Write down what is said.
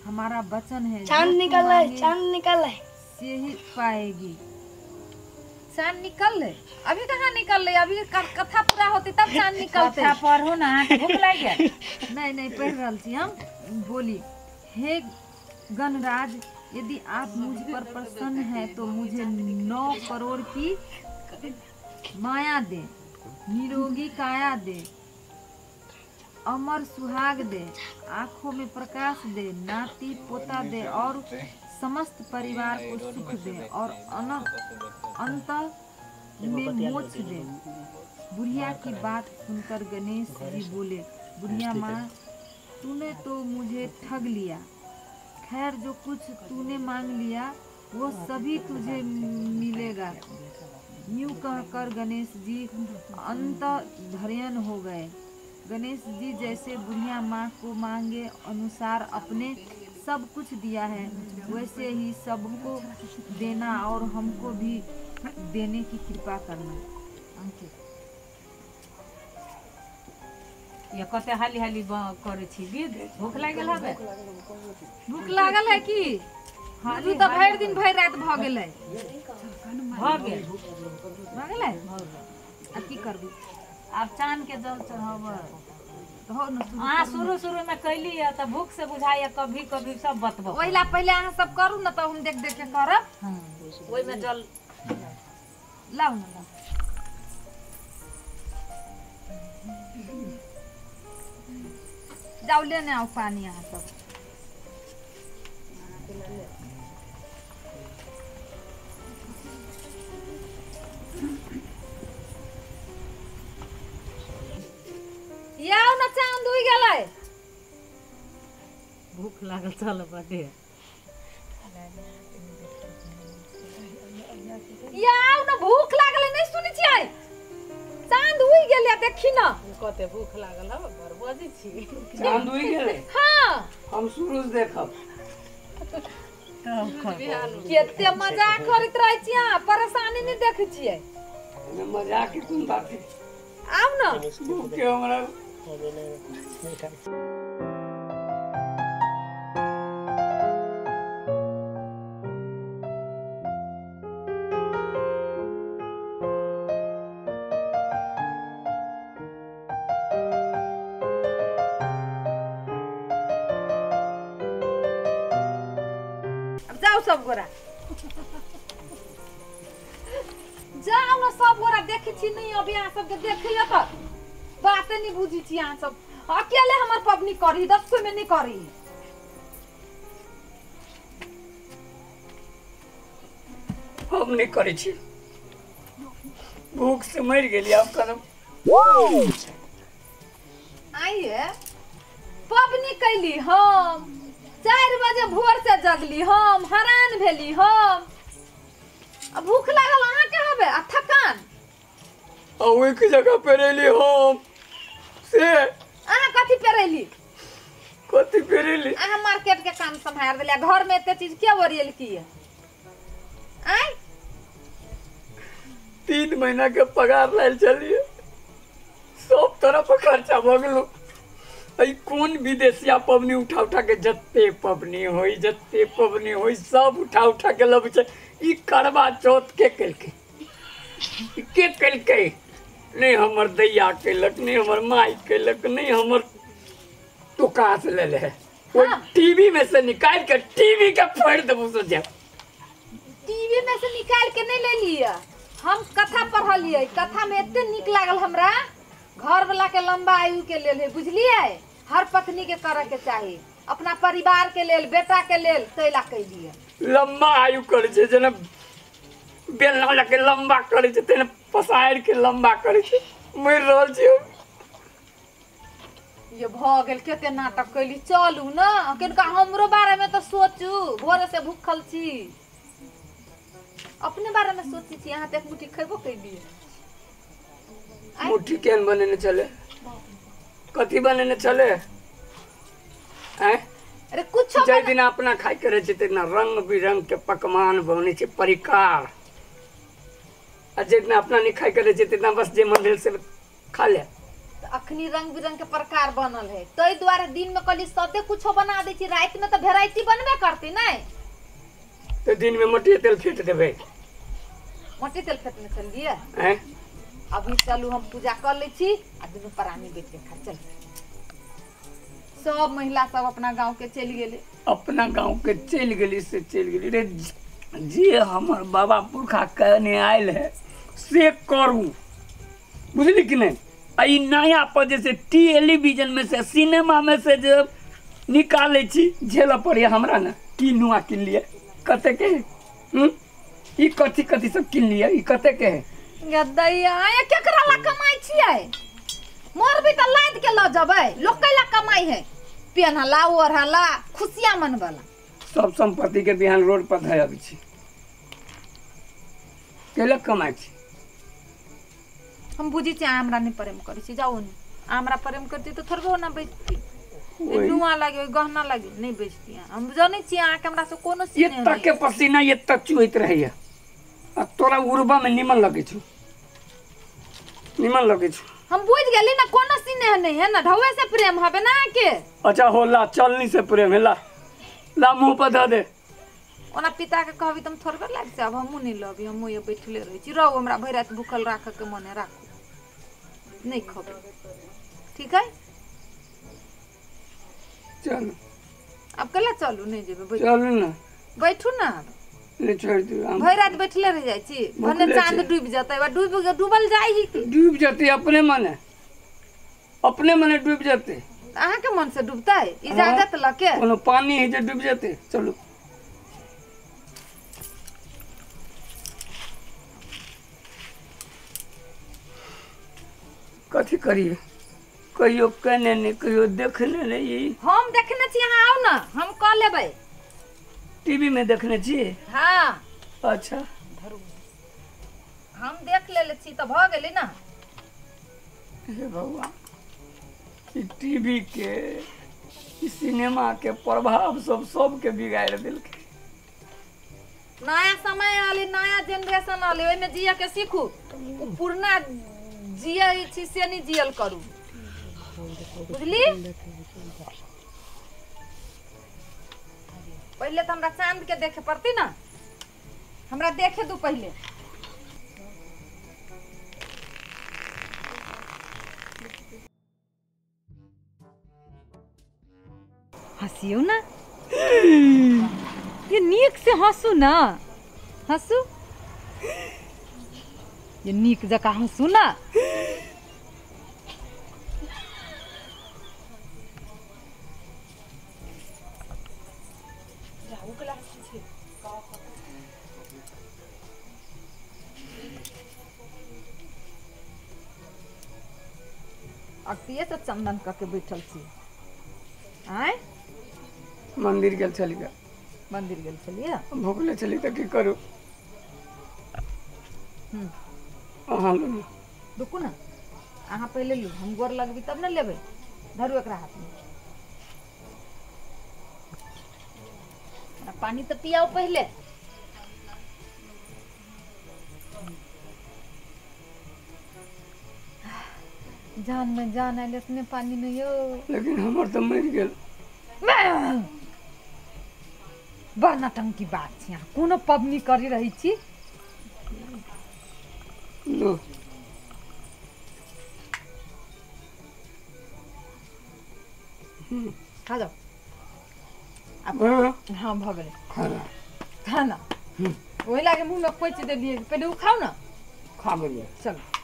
हमारा वचन है, चांद निकल रहा है, चांद निकल रहा है, से ही पाएगी। चांद निकल रहे? अभी कहाँ निकल रहे? अभी कथा पूरा होती तब चांद निकलते। कथा पढ़ो ना, भूख लग गया। नहीं नहीं पढ़ रही थी हम। बोली, हे गणराज, यदि आप मुझ पर प्रसन्न हैं तो मुझे 9 करोड़ की माया दे, निरोगी काया दे, अमर सुहाग दे, आंखों में प्रकाश दे, नाती पोता दे और समस्त परिवार को सुख दे और अंत में मोक्ष दे। बुढ़िया की बात सुनकर गणेश जी बोले, बुढ़िया माँ, तूने तो मुझे ठग लिया। खैर, जो कुछ तूने मांग लिया वो सभी तुझे मिलेगा। यूं कहकर गणेश जी अंत धैर्यन हो गए। गणेश जी जैसे बुढ़िया माँ को मांगे अनुसार अपने सब कुछ दिया है, वैसे ही सबको देना और हमको भी देने की कृपा करना। ये कते हाली हाली करे छी विद। भूख लागल है? भूख लागल है कि हाली तो भर दिन भर रात भ गेलै। भ गेल गेलै? अब की करबी? अब चांद के जल चढ़ाव हो न। अहाँ शुरू में कैली है तो भूख से बुझाइए, कभी कभी सब बतबो। ओइला पहले अहाँ सब करू न, तो हम देख देख के करब। हां, ओइ में जल लाऊ न, लाऊ। जाओ लेने आओ पानी यहाँ सब। याओ न, चांद उइ गेलै। भूख लागल चल बटे। याओ न, भूख लागल नहीं सुनि छियै? चांद उइ गेलै, देखी न। कते भूख लागल है, बरबजी छी। चांद उइ गेलै? हां, हम सूरज देखब। केते मजाक करैत रहै छी अहाँ, परेशानी नहीं देखै छियै? एमे मजाक की कोन बात है? आउ न। भूख के हमरा जाओ सब गोरा, जाओ न सब गोरा। देखै छी नहीं अभी अहाँ सबके देखिए तो बाते नहीं बुझी छी अहाँ सब। अकेले हमर पबनी करी, 10 कोई में नहीं करी। हम नहीं करे छी, भूख से मर गेली। अब कदम आइए पबनी कैली हम, 4 बजे भोर से जगली हम, हैरान भेली हम। अब भूख लागल अहाँ के हबे आ थकान। ओइ के जगह पे रहली हम से। अहाँ कथी पेरेली? कथी पे रहली? अहाँ मार्केट के काम संभाल देलिया, घर में एते चीज क्या ओरियल की है? आय 3 महीना के पगार लायल चलिए, सब तरफ खर्चा भ गेलो। आई कौन विदेशिया पबनी उठा उठा के जत्ते पबनी होई सब उठा उठा के लब छै। ई करवा चौथ के कलके, नहीं हमर दैया कैलक, नहीं हमर माई कैलक, नहीं हमर तुकास ले ले। वो टीवी में से निकाल के टीवी के फोड़ देबो सोचे। टीवी में से निकाल के नहीं ले लिया, हम कथा पढ़लिए। कथा में एते निक लागल हमरा। घर वाला के लंबा आयु के लेल है, बुझलिए? हर पत्नी के करे के चाहिए, अपना परिवार के लेल, बेटा के लेल तैला कैलिए। लंबा आयु करे छे, जना बेलना लगे लंबा करे छे, तेने पसायर के लंबा करे छे। मर रहल छी ये भ गेल, केते नाटक कैली। चलू न, किनका हमरो बारे में तो सोचू। भोरे से भूखल छी, अपने बारे में सोची छी। यहाँ तक मुट्ठी खेबो कैलिए। मुट्ठी केन बनेने चले? कथी बनेने चले? अरे कुछ जय दिन अपना खाई करे छे, तेना रंग बिरंग के पकवान बने छे, परिकार। आ जितना अपना नहीं खाई करे छे, तेना बस जे मंदिर से खा ले। अखनी रंग बिरंग के प्रकार बनल है तई द्वारा दिन में कली सते कुछो बना दै छी रात में तो वेराइटी बनबे करती नहीं तो दिन में मोटे तेल फेंट देबे मोटी तेल फेंटने चलिए हैं अभी चलू हम पूजा कर ले छी आ दुनू प्राणी बेच के खा चल सब महिला सब अपना गांव के चली गेले अपना गांव के चल गेली से चल गेली रे जे हमर बाबा पुरखा कहने आयल है से करू बुझली कि नहीं आई नया पर जैसे टेलीविजन में से सिनेमा में से जब निकाले छी झेल पड़े हमरा ना की नुआ किन लिए कते के ई कथी कथी सब किन लिए ई कते के है गदैया ये केकरा ला कमाई छियै मोर भी त लाद के ल जबै लोग कैला कमाई है पेनहला ओढ़ला खुशियां मनबला सब संपत्ति के बिहान रोड पर धय अबै छी केला कमाई छी हम बुझी छी हमरा नहीं प्रेम करै छी जाओ नहीं हमरा प्रेम करती तो थोड़बो ना बेचती नुआ लागे गहना लागे नहीं बेचती हम जानै छी आ के हमरा से कोनो ये सीने तक के पसीना ये तक चुइत रहैया आ तोरा उर्बा में निमन लगे छु निमन लगे छु हम बुझ गेली ना कोनो सीने नहीं है ना ढौवे से प्रेम हबे ना के अच्छा होला चलनी से प्रेम है ला मुंह पर ध दे ओना पिता के कहबी तुम थोड़बे लाग से अब हमहू नहीं लबी हम ये बैठले रही छी रहो हमरा भर रात भूखल राख के मने राखू नहीं खबे ठीक है चल अब कला चलू नहीं जेबे चल ना बैठू ना ले छोड़ दे हम भर रात बैठले रह जाई छी भने चांद डूब जतै डूबल जाई ही की डूब जाते अपने मने डूब जाते अहाँ के मन से डूबता है इजाजत लके कोनो पानी है जे डूब जाते चलो कथी करिए कहियो कहने नहीं कहियो देखने नहीं हम देखने छी अहाँ आओ ना हम कह लेबै टीवी में देखने छी हां अच्छा हम देख लेले छी तो भ गेली ना हे भगवान ई टीवी के ई सिनेमा के प्रभाव सबके बिगाड़ देलकै नया समय आले नया जनरेशन आले ओइ में जिया के सीखू पुरना जिया छी से नहीं जियल करू बुझली पहले तो हमरा चांद के देखे पड़ती ना हमरा देखे दू पहले हंसियो ना ये नीक से हंसू ना हंसू ये नीक जका हंसू ना अक्तिये से चंदन करके बैठल छी आय मंदिर गेल चलिए मंदिर गेल छलिए भूखले चली तो की करू अहाँ लो रुकू ना अहाँ पहले लू हम गोर लगबी तब ना लेबै धरू एकरा हाथ में पानी तो पियाओ पहले जान में जान आइले इसमें पानी नहीं हो लेकिन हमर तो मर गेल बड़ नटंकी बात छै यहाँ कोनो पबनी करी रही छी लो खा जाओ हाँ भ गेलै खाना खाना वही लागे मुंह में कोई चीज देलिए पहले वो खाओ ना खा गेलिए चलो